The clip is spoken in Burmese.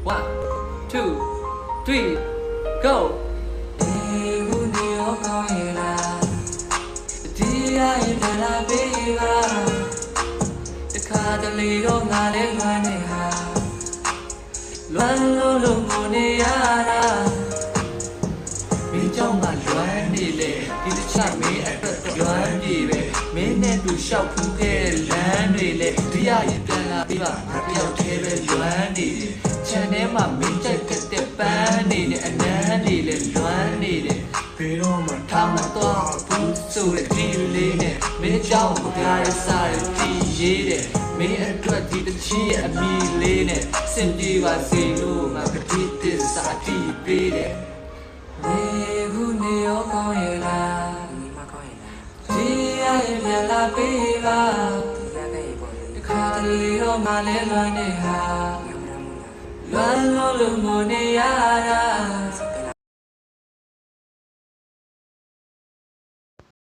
1 2 3 go ဘူးနေရောကောင်းရဲ့လားဒီရရင်တလာပေးပါတခါတလေတော့ငါလည်းလွမ်းနေဟာလွမ်းလို့မနေရတာမင်းကြောင့်ငါလွမ်းနေလေဒီတစ်ချက်မင်းအတွက်လွမ်းပြေပဲမင်းနဲ့တူလျှောက်ဖူးခဲ့လမ်းတွေလေဒီရရင်ပြန်လာပြီးပါငါတယောက်တည်းပဲလွမ်းနေတယ်ခြံထဲမှာမင်းကြိုက်ကတဲ့ပန်းနေတယ်အနမ်းနေလေလွမ်းနေတယ်ဘယ်တော့မှထားမတော့ဘူးဆိုတဲ့ဒီလေးနဲ့မင်းကြောင့်ကားရစားတဲ့ဒီရေးတဲ့မင်းအတွက်ဒီတစ်ချီရဲ့အမီလေးနဲ့စင်ပြေပါစေလို့ငါကတိသစ္စာတီးပေးတယ်နေဘူးနေရောကောင်းရဲ့လားနေမကောင်းရဲ့လားဒီရရင်ပြန်လာပေးပါဒီရခဲ့ရေပေါ့တခါတလေတော့မှလဲလွမ်းနေဟာလွမ်းလို့မနေရတာ